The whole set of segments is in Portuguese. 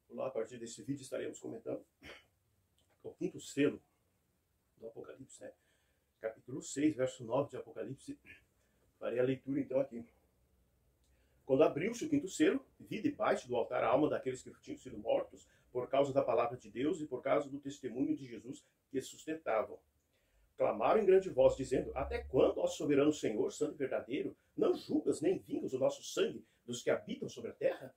Olá, a partir desse vídeo estaremos comentando o quinto selo do Apocalipse, né? Capítulo 6, verso 9 de Apocalipse. Farei a leitura então aqui. Quando abriu-se o quinto selo, vi debaixo do altar a alma daqueles que tinham sido mortos por causa da palavra de Deus e por causa do testemunho de Jesus que sustentavam. Clamaram em grande voz, dizendo: Até quando, ó soberano Senhor, santo e verdadeiro, não julgas nem vingas o nosso sangue dos que habitam sobre a terra?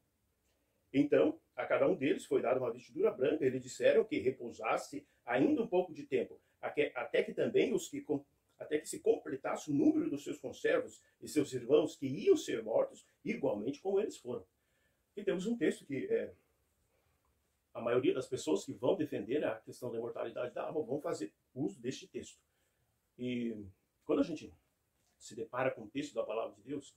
Então, a cada um deles foi dada uma vestidura branca, e lhe disseram que repousasse ainda um pouco de tempo, até que se completasse o número dos seus conservos e seus irmãos que iam ser mortos, igualmente como eles foram. E temos um texto que a maioria das pessoas que vão defender a questão da imortalidade da alma vão fazer uso deste texto. E quando a gente se depara com o texto da palavra de Deus,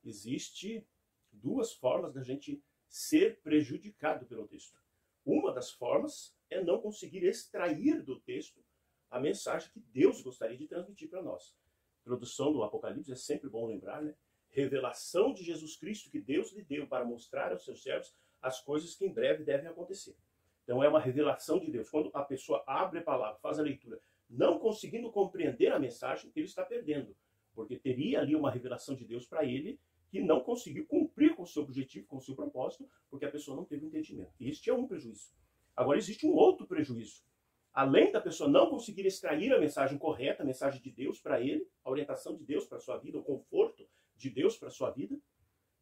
existe duas formas da gente ser prejudicado pelo texto. Uma das formas é não conseguir extrair do texto a mensagem que Deus gostaria de transmitir para nós. A introdução do Apocalipse é sempre bom lembrar, né? Revelação de Jesus Cristo que Deus lhe deu para mostrar aos seus servos as coisas que em breve devem acontecer. Então é uma revelação de Deus. Quando a pessoa abre a palavra, faz a leitura, não conseguindo compreender a mensagem, ele está perdendo. Porque teria ali uma revelação de Deus para ele que não conseguiu cumprir com o seu objetivo, com o seu propósito, porque a pessoa não teve entendimento. Este é um prejuízo. Agora existe um outro prejuízo. Além da pessoa não conseguir extrair a mensagem correta, a mensagem de Deus para ele, a orientação de Deus para a sua vida, o conforto de Deus para a sua vida,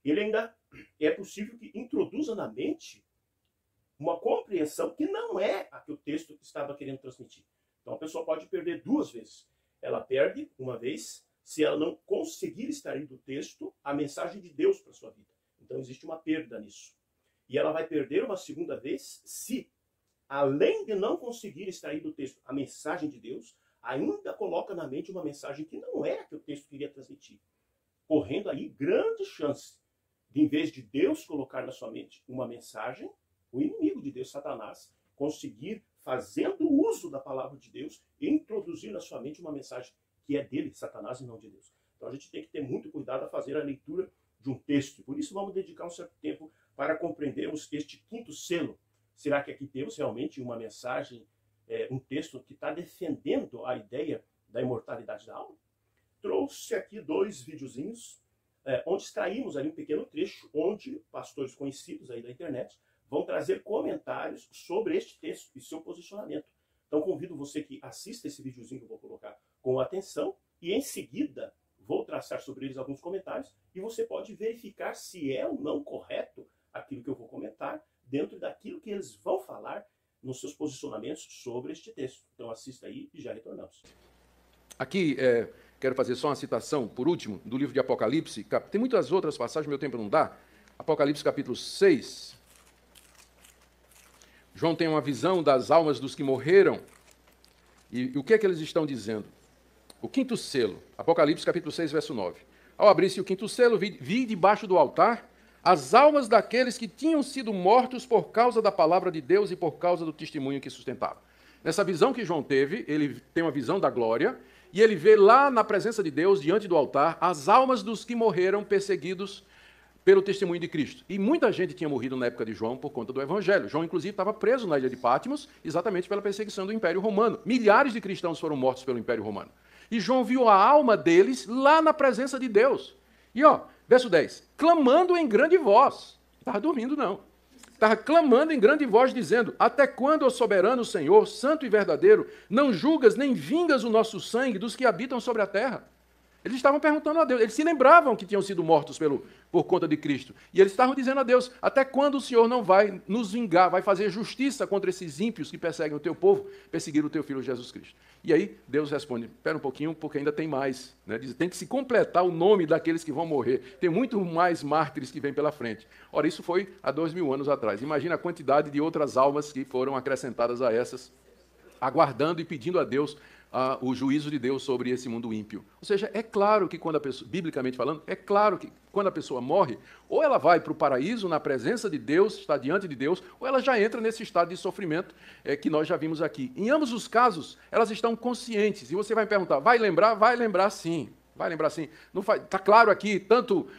ele ainda é possível que introduza na mente uma compreensão que não é a que o texto estava querendo transmitir. Então a pessoa pode perder duas vezes. Ela perde uma vez se ela não conseguir extrair do texto a mensagem de Deus para a sua vida. Então existe uma perda nisso. E ela vai perder uma segunda vez se, além de não conseguir extrair do texto a mensagem de Deus, ainda coloca na mente uma mensagem que não é a que o texto queria transmitir. Correndo aí grande chance de, em vez de Deus colocar na sua mente uma mensagem, o inimigo de Deus, Satanás, conseguir, fazendo uso da palavra de Deus, introduzir na sua mente uma mensagem que é dele, Satanás, e não de Deus. Então a gente tem que ter muito cuidado a fazer a leitura de um texto. Por isso vamos dedicar um certo tempo para compreendermos este quinto selo. Será que aqui temos realmente uma mensagem, um texto que está defendendo a ideia da imortalidade da alma? Trouxe aqui dois videozinhos, onde extraímos ali um pequeno trecho, onde pastores conhecidos aí da internet vão trazer comentários sobre este texto e seu posicionamento. Então convido você que assista esse videozinho que eu vou colocar com atenção e em seguida vou traçar sobre eles alguns comentários e você pode verificar se é ou não correto aquilo que eu vou comentar dentro daquilo que eles vão falar nos seus posicionamentos sobre este texto. Então assista aí e já retornamos. Aqui quero fazer só uma citação, por último, do livro de Apocalipse. Tem muitas outras passagens, meu tempo não dá. Apocalipse capítulo 6. João tem uma visão das almas dos que morreram. E o que é que eles estão dizendo? O quinto selo, Apocalipse capítulo 6, verso 9. Ao abrir-se o quinto selo, vi debaixo do altar as almas daqueles que tinham sido mortos por causa da palavra de Deus e por causa do testemunho que sustentava. Nessa visão que João teve, ele tem uma visão da glória, e ele vê lá na presença de Deus, diante do altar, as almas dos que morreram perseguidos pelo testemunho de Cristo. E muita gente tinha morrido na época de João por conta do Evangelho. João, inclusive, estava preso na ilha de Patmos, exatamente pela perseguição do Império Romano. Milhares de cristãos foram mortos pelo Império Romano. E João viu a alma deles lá na presença de Deus. E, verso 10, clamando em grande voz. Não estava dormindo, não. Estava clamando em grande voz, dizendo: Até quando, ó soberano Senhor, santo e verdadeiro, não julgas nem vingas o nosso sangue dos que habitam sobre a terra? Eles estavam perguntando a Deus, eles se lembravam que tinham sido mortos por conta de Cristo. E eles estavam dizendo a Deus: até quando o Senhor não vai nos vingar, vai fazer justiça contra esses ímpios que perseguem o teu povo, perseguiram o teu filho Jesus Cristo? E aí Deus responde: espera um pouquinho, porque ainda tem mais. Né? Diz, tem que se completar o nome daqueles que vão morrer. Tem muito mais mártires que vêm pela frente. Ora, isso foi há 2000 anos atrás. Imagina a quantidade de outras almas que foram acrescentadas a essas, aguardando e pedindo a Deus o juízo de Deus sobre esse mundo ímpio. Ou seja, é claro que quando a pessoa, biblicamente falando, é claro que quando a pessoa morre, ou ela vai para o paraíso na presença de Deus, está diante de Deus, ou ela já entra nesse estado de sofrimento que nós já vimos aqui. Em ambos os casos, elas estão conscientes. E você vai me perguntar, vai lembrar? Vai lembrar sim. Vai lembrar sim. Está claro aqui, tanto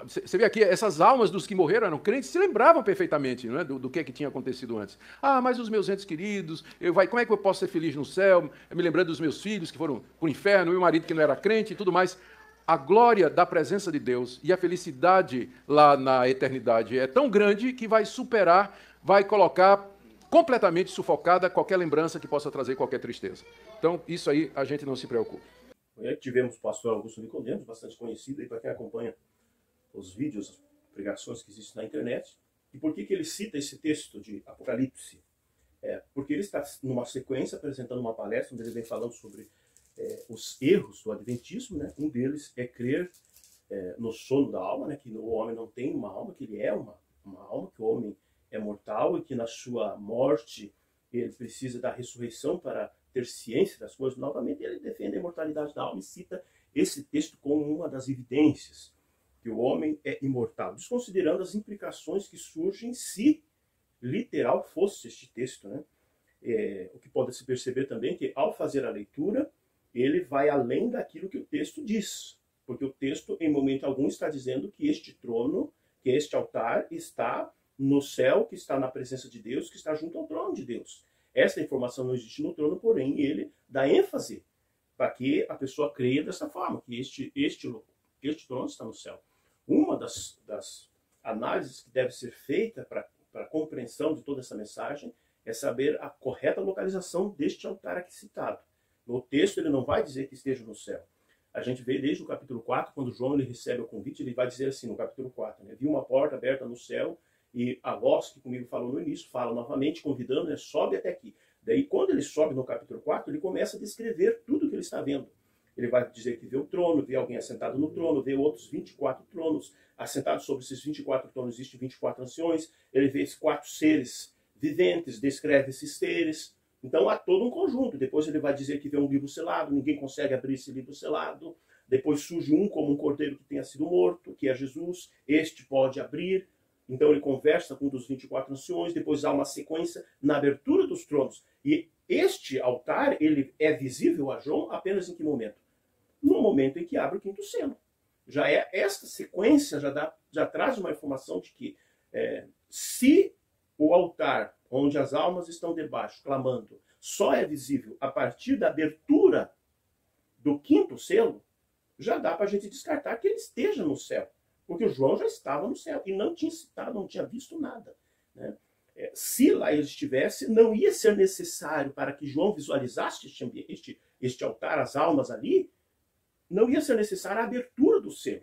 você vê aqui, essas almas dos que morreram eram crentes, se lembravam perfeitamente, não é, do que tinha acontecido antes. Ah, mas os meus entes queridos, como é que eu posso ser feliz no céu? Me lembrando dos meus filhos que foram para o inferno, meu marido que não era crente e tudo mais. A glória da presença de Deus e a felicidade lá na eternidade é tão grande que vai superar, vai colocar completamente sufocada qualquer lembrança que possa trazer qualquer tristeza. Então, isso aí a gente não se preocupa. Tivemos o pastor Augusto Nicodemos, bastante conhecido para quem acompanha os vídeos, as pregações que existem na internet. E por que ele cita esse texto de Apocalipse? Porque ele está numa sequência apresentando uma palestra onde ele vem falando sobre os erros do adventismo, né? Um deles é crer no sono da alma, né? Que o homem não tem uma alma, que ele é uma alma, que o homem é mortal e que na sua morte ele precisa da ressurreição para ter ciência das coisas novamente. Ele defende a imortalidade da alma e cita esse texto como uma das evidências que o homem é imortal, desconsiderando as implicações que surgem se literal fosse este texto, né? O que pode se perceber também é que ao fazer a leitura ele vai além daquilo que o texto diz, porque o texto em momento algum está dizendo que este trono, que este altar está no céu, que está na presença de Deus, que está junto ao trono de Deus. Essa informação não existe no trono, porém ele dá ênfase para que a pessoa creia dessa forma, que este trono está no céu. Uma das análises que deve ser feita para a compreensão de toda essa mensagem é saber a correta localização deste altar aqui citado. No texto ele não vai dizer que esteja no céu. A gente vê desde o capítulo 4, quando João ele recebe o convite, ele vai dizer assim no capítulo 4, né? Vi uma porta aberta no céu e a voz que comigo falou no início, fala novamente, convidando, né? Sobe até aqui. Daí quando ele sobe no capítulo 4, ele começa a descrever tudo que ele está vendo. Ele vai dizer que vê o trono, vê alguém assentado no trono, vê outros 24 tronos. Assentados sobre esses 24 tronos existem 24 anciões. Ele vê esses 4 seres viventes, descreve esses seres. Então há todo um conjunto. Depois ele vai dizer que vê um livro selado, ninguém consegue abrir esse livro selado. Depois surge um como um cordeiro que tenha sido morto, que é Jesus. Este pode abrir. Então ele conversa com um dos 24 anciões. Depois há uma sequência na abertura dos tronos. E este altar ele é visível a João apenas em que momento? No momento em que abre o quinto selo. Já é esta sequência já traz uma informação de que se o altar onde as almas estão debaixo clamando só é visível a partir da abertura do quinto selo, já dá para a gente descartar que ele esteja no céu, porque o João já estava no céu e não tinha citado, não tinha visto nada, né? Se lá ele estivesse, não ia ser necessário para que João visualizasse este altar, as almas ali, não ia ser necessária a abertura do selo.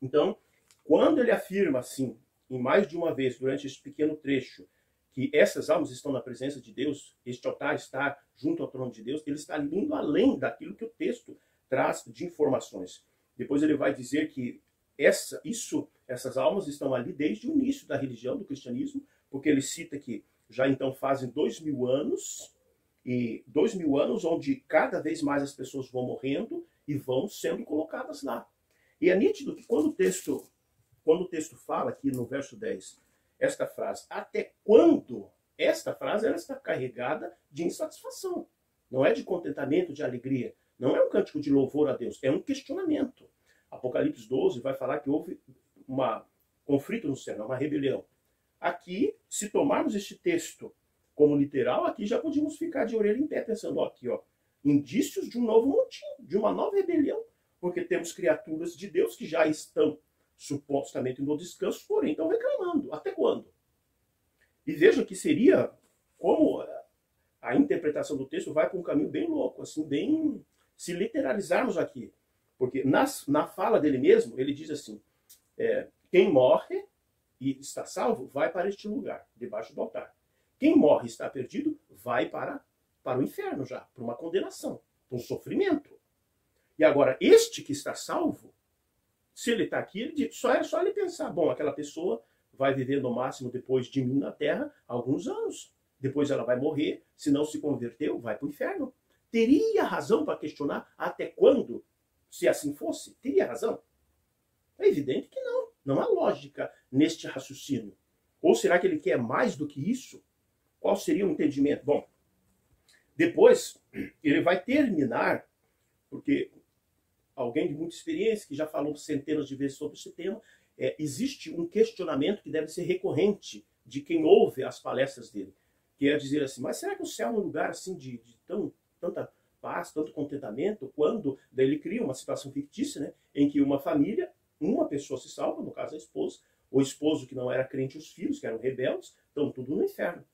Então, quando ele afirma assim, em mais de uma vez, durante este pequeno trecho, que essas almas estão na presença de Deus, este altar está junto ao trono de Deus, ele está indo além daquilo que o texto traz de informações. Depois ele vai dizer que essas almas estão ali desde o início da religião, do cristianismo, porque ele cita que já então fazem 2000 anos, e 2000 anos onde cada vez mais as pessoas vão morrendo e vão sendo colocadas lá. E é nítido que quando o texto fala aqui no verso 10, esta frase, até quando? Esta frase ela está carregada de insatisfação. Não é de contentamento, de alegria. Não é um cântico de louvor a Deus, é um questionamento. Apocalipse 12 vai falar que houve um conflito no céu, uma rebelião. Aqui, se tomarmos este texto como literal, aqui já podíamos ficar de orelha em pé pensando, aqui, indícios de um novo motim, de uma nova rebelião, porque temos criaturas de Deus que já estão supostamente no descanso, porém estão reclamando. Até quando? E veja que seria, como a interpretação do texto vai para um caminho bem louco, assim, bem, se literalizarmos aqui. Porque na fala dele mesmo, ele diz assim, quem morre e está salvo, vai para este lugar, debaixo do altar. Quem morre e está perdido, vai para o inferno já, para uma condenação, para um sofrimento. E agora, este que está salvo, se ele está aqui, é só ele pensar, bom, aquela pessoa vai viver no máximo depois de mim na terra alguns anos. Depois ela vai morrer, se não se converteu, vai para o inferno. Teria razão para questionar até quando, se assim fosse? Teria razão? É evidente que não. Não há lógica neste raciocínio. Ou será que ele quer mais do que isso? Qual seria o entendimento? Bom, depois ele vai terminar, porque alguém de muita experiência, que já falou centenas de vezes sobre esse tema, existe um questionamento que deve ser recorrente de quem ouve as palestras dele, que é dizer assim, mas será que o céu é um lugar assim de tanta paz, tanto contentamento, quando daí ele cria uma situação fictícia, né, em que uma família, uma pessoa se salva, no caso a esposa, o esposo que não era crente e os filhos, que eram rebeldes, estão tudo no inferno.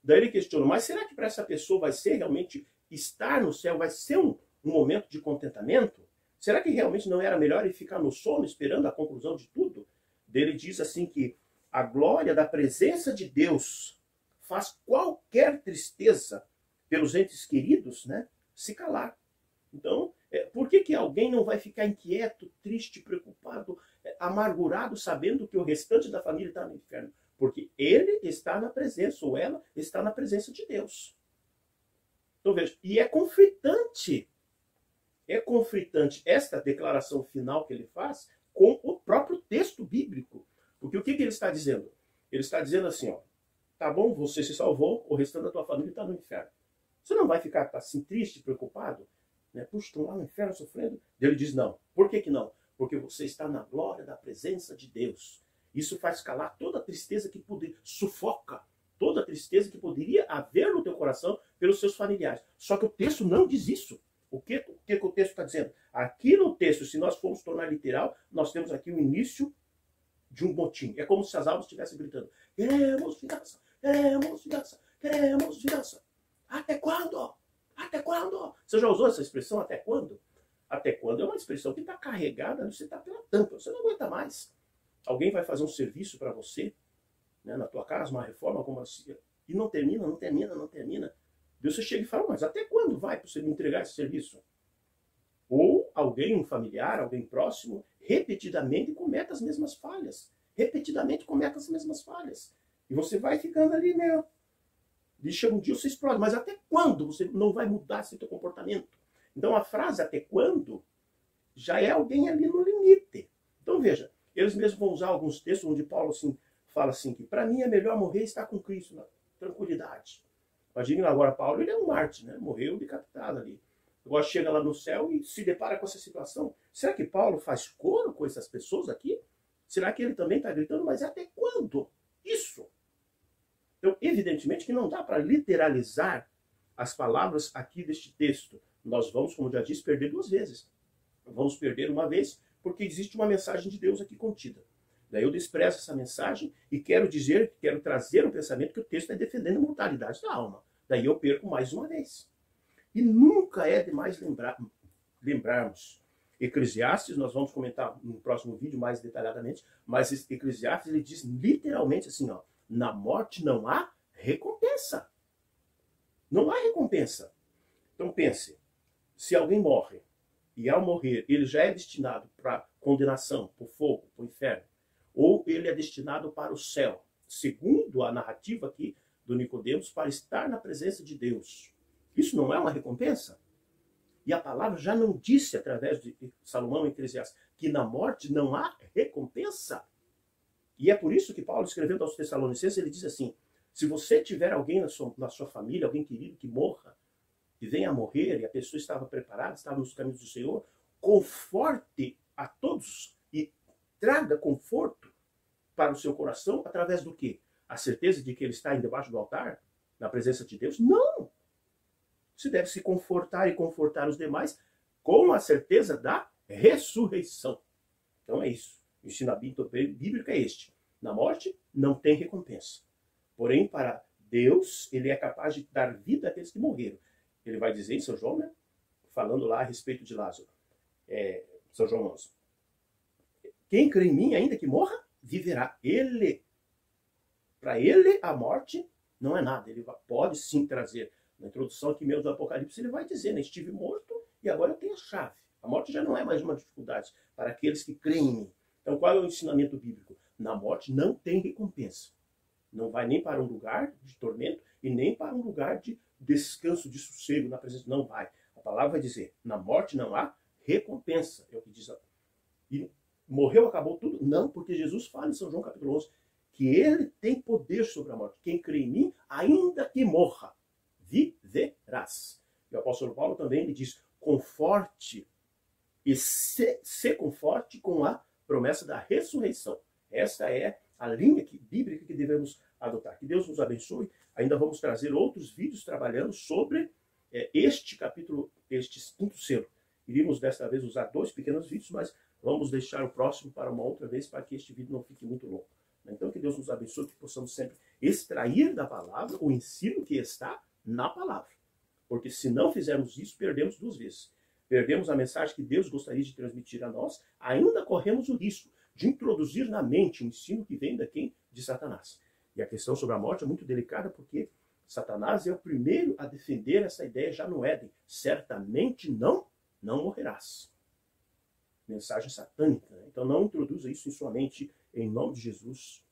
Daí ele questiona, mas será que para essa pessoa vai ser realmente estar no céu, vai ser um momento de contentamento? Será que realmente não era melhor ele ficar no sono esperando a conclusão de tudo? Daí ele diz assim que a glória da presença de Deus faz qualquer tristeza pelos entes queridos, né, se calar. Então, por que alguém não vai ficar inquieto, triste, preocupado, amargurado, sabendo que o restante da família está no inferno? Porque ele está na presença, ou ela está na presença de Deus. Então veja, e é conflitante esta declaração final que ele faz com o próprio texto bíblico. Porque o que ele está dizendo? Ele está dizendo assim, ó, tá bom, você se salvou, o restante da tua família está no inferno. Você não vai ficar assim triste, preocupado? Né? Puxa, estão lá no inferno sofrendo? Ele diz não. Por que não? Porque você está na glória da presença de Deus. Isso faz calar toda a tristeza que poderia, sufoca toda a tristeza que poderia haver no teu coração pelos seus familiares. Só que o texto não diz isso. O que o texto está dizendo? Aqui no texto, se nós formos tornar literal, nós temos aqui o início de um motim. É como se as almas estivessem gritando, queremos vingança, queremos vingança, queremos vingança. Até quando? Até quando? Você já usou essa expressão, até quando? Até quando é uma expressão que está carregada, você está pela tampa, você não aguenta mais. Alguém vai fazer um serviço para você, né, na tua casa, uma reforma, como assim, e não termina. Deus você chega e fala, mas até quando vai para você me entregar esse serviço? Ou alguém, um familiar, alguém próximo, repetidamente comete as mesmas falhas. E você vai ficando ali, meu. E chega um dia você explode. Mas até quando você não vai mudar esse teu comportamento? Então a frase até quando já é alguém ali no limite. Então veja, eles mesmos vão usar alguns textos onde Paulo assim, fala assim que para mim é melhor morrer e estar com Cristo na tranquilidade. Imagina agora Paulo, ele é um mártir, né? Morreu decapitado ali. Agora chega lá no céu e se depara com essa situação. Será que Paulo faz coro com essas pessoas aqui? Será que ele também está gritando, mas até quando? Isso. Então, evidentemente que não dá para literalizar as palavras aqui deste texto. Nós vamos, como já disse, perder duas vezes. Vamos perder uma vez porque existe uma mensagem de Deus aqui contida. Daí eu desprezo essa mensagem e quero trazer um pensamento que o texto está defendendo a mortalidade da alma. Daí eu perco mais uma vez. E nunca é demais lembrarmos. Eclesiastes, nós vamos comentar no próximo vídeo mais detalhadamente, mas Eclesiastes ele diz literalmente assim, ó, na morte não há recompensa. Não há recompensa. Então pense, se alguém morre, e ao morrer ele já é destinado para condenação, para o fogo, para o inferno, ou ele é destinado para o céu, segundo a narrativa aqui do Nicodemos, para estar na presença de Deus. Isso não é uma recompensa? E a palavra já não disse, através de Salomão em Eclesiastes, que na morte não há recompensa? E é por isso que Paulo, escrevendo aos Tessalonicenses, ele diz assim, se você tiver alguém na sua família, alguém querido que morra, que venha a morrer, e a pessoa estava preparada, estava nos caminhos do Senhor, conforte a todos e traga conforto para o seu coração, através do quê? A certeza de que ele está debaixo do altar, na presença de Deus? Não! Você deve se confortar e confortar os demais com a certeza da ressurreição. Então é isso. O ensinamento bíblico é este. Na morte não tem recompensa. Porém, para Deus, ele é capaz de dar vida àqueles que morreram. Ele vai dizer em São João, né? Falando lá a respeito de Lázaro. São João 11. Quem crê em mim, ainda que morra, viverá. Para ele, a morte não é nada. Ele pode sim trazer. Na introdução aqui mesmo do Apocalipse, ele vai dizer, né? Estive morto e agora eu tenho a chave. A morte já não é mais uma dificuldade para aqueles que creem em mim. Então, qual é o ensinamento bíblico? Na morte não tem recompensa. Não vai nem para um lugar de tormento e nem para um lugar de descanso, de sossego na presença. Não vai. A palavra vai dizer, na morte não há recompensa. É o que diz. E morreu, acabou tudo? Não, porque Jesus fala em São João capítulo 11 que ele tem poder sobre a morte. Quem crê em mim, ainda que morra, viverás. E o apóstolo Paulo também ele diz, conforte e se conforte com a promessa da ressurreição. Esta é a linha bíblica que devemos adotar. Que Deus nos abençoe. Ainda vamos trazer outros vídeos trabalhando sobre este capítulo, este quinto selo. Iríamos desta vez usar 2 pequenos vídeos, mas vamos deixar o próximo para uma outra vez, para que este vídeo não fique muito longo. Então, que Deus nos abençoe, que possamos sempre extrair da palavra o ensino que está na palavra. Porque se não fizermos isso, perdemos 2 vezes. Perdemos a mensagem que Deus gostaria de transmitir a nós, ainda corremos o risco de introduzir na mente um ensino que vem de Satanás. E a questão sobre a morte é muito delicada, porque Satanás é o primeiro a defender essa ideia já no Éden. Certamente não morrerás. Mensagem satânica. Né? Então não introduza isso em sua mente, em nome de Jesus.